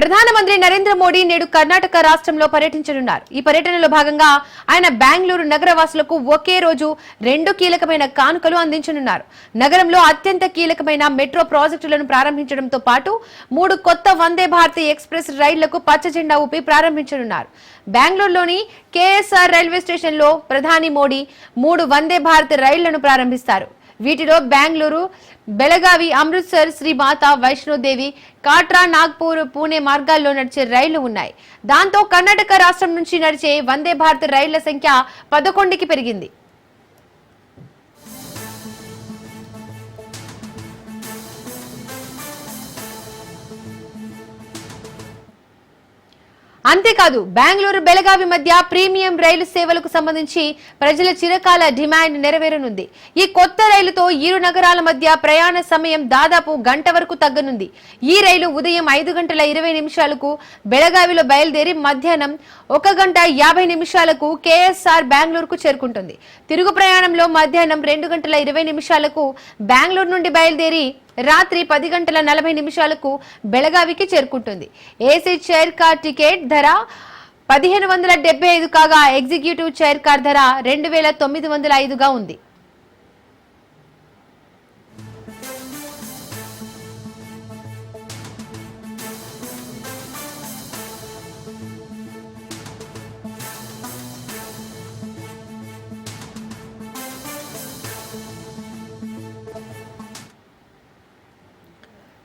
ప్రధానమంత్రి నరేంద్ర మోడీ నేడు కర్ణాటక రాష్ట్రంలో పర్యటించనున్నారు. ఈ పర్యటనలో భాగంగా ఆయన బెంగళూరు నగరవాసులకు ఒకే రోజు 2 కీలకమైన కానుకలు అందించనున్నారు. నగరంలో అత్యంత కీలకమైన మెట్రో ప్రాజెక్టులను ప్రారంభించడంతో పాటు 3 కొత్త వందే భారత్ ఎక్స్ప్రెస్ రైళ్లకు పచ్చజెండా ఊపి ప్రారంభించనున్నారు. బెంగళూరులోని కేఎస్ఆర్ రైల్వే స్టేషన్లో ప్రధాని మోడీ 3 వందే భారత్ రైళ్లను ప్రారంభిస్తారు. వీటిలో బెంగళూరు, బెళగావి, అమృత్సర్, శ్రీ మాతా వైష్ణోదేవి, కాట్రా, నాగ్పూర్, పూణే మార్గాల్లో నడిచే రైళ్లు ఉన్నాయి. దాంతో కర్ణాటక రాష్ట్రం నుంచి నడిచే వందే భారత్ రైళ్ల సంఖ్య 11కి పెరిగింది. అంతేకాదు బెంగళూరు, బెళగావి మధ్య ప్రీమియం రైలు సేవలకు సంబంధించి ప్రజల చిరకాల డిమాండ్ నెరవేరనుంది. ఈ కొత్త రైలుతో ఇరు నగరాల మధ్య ప్రయాణ సమయం దాదాపు గంట వరకు తగ్గనుంది. ఈ రైలు ఉదయం 5:20 బెళగావిలో బయలుదేరి మధ్యాహ్నం 1:50 కేఎస్ఆర్ బెంగళూరుకు చేరుకుంటుంది. తిరుగు ప్రయాణంలో మధ్యాహ్నం 2:20 బెంగళూరు నుండి బయలుదేరి రాత్రి 10:40 బెళగావికి చేరుకుంటుంది. ఏసీ చైర్ కార్ టికెట్ ధర 1575 కాగా ఎగ్జిక్యూటివ్ చైర్ కార్ ధర 2905గా ఉంది.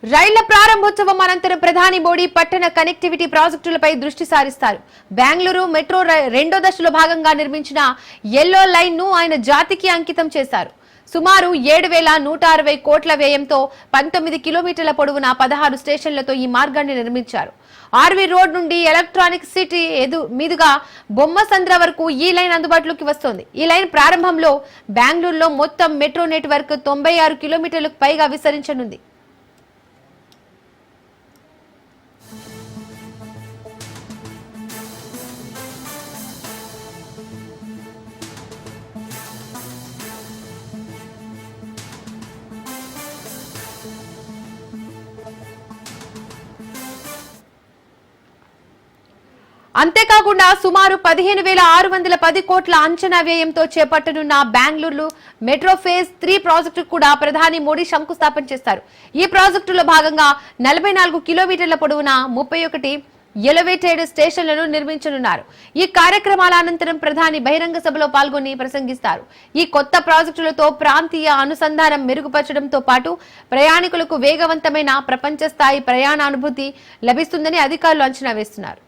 రైళ్ల ప్రారంభోత్సవం అనంతరం ప్రధాని మోడీ పట్టణ కనెక్టివిటీ ప్రాజెక్టులపై దృష్టి సారిస్తారు. బెంగళూరు మెట్రో 2వ దశలో భాగంగా నిర్మించిన ఎల్లో లైన్ ను ఆయన జాతికి అంకితం చేశారు. సుమారు 7,160 కోట్ల వ్యయంతో 19 కిలోమీటర్ల పొడవున 16 స్టేషన్లతో ఈ మార్గాన్ని నిర్మించారు. ఆర్వీ రోడ్ నుండి ఎలక్ట్రానిక్ సిటీ మీదుగా బొమ్మసంద్ర వరకు ఈ లైన్ అందుబాటులోకి వస్తోంది. ఈ లైన్ ప్రారంభంలో బెంగళూరులో మొత్తం మెట్రో నెట్వర్క్ 96 కిలోమీటర్లకు పైగా విస్తరించనుంది. అంతేకాకుండా సుమారు 15,610 కోట్ల అంచనా వ్యయంతో చేపట్టనున్న బెంగళూరు మెట్రో ఫేజ్ 3 ప్రాజెక్టు కూడా ప్రధాని మోడీ శంకుస్థాపన చేస్తారు. ఈ ప్రాజెక్టులో భాగంగా 44 కిలోమీటర్ల పొడవున 31 ఎలివేటెడ్ స్టేషన్లను నిర్మించనున్నారు. ఈ కార్యక్రమాల అనంతరం ప్రధాని బహిరంగ సభలో పాల్గొని ప్రసంగిస్తారు. ఈ కొత్త ప్రాజెక్టులతో ప్రాంతీయ అనుసంధానం మెరుగుపరచడంతో పాటు ప్రయాణికులకు వేగవంతమైన ప్రపంచ స్థాయి ప్రయాణ అనుభూతి లభిస్తుందని అధికారులు అంచనా వేస్తున్నారు.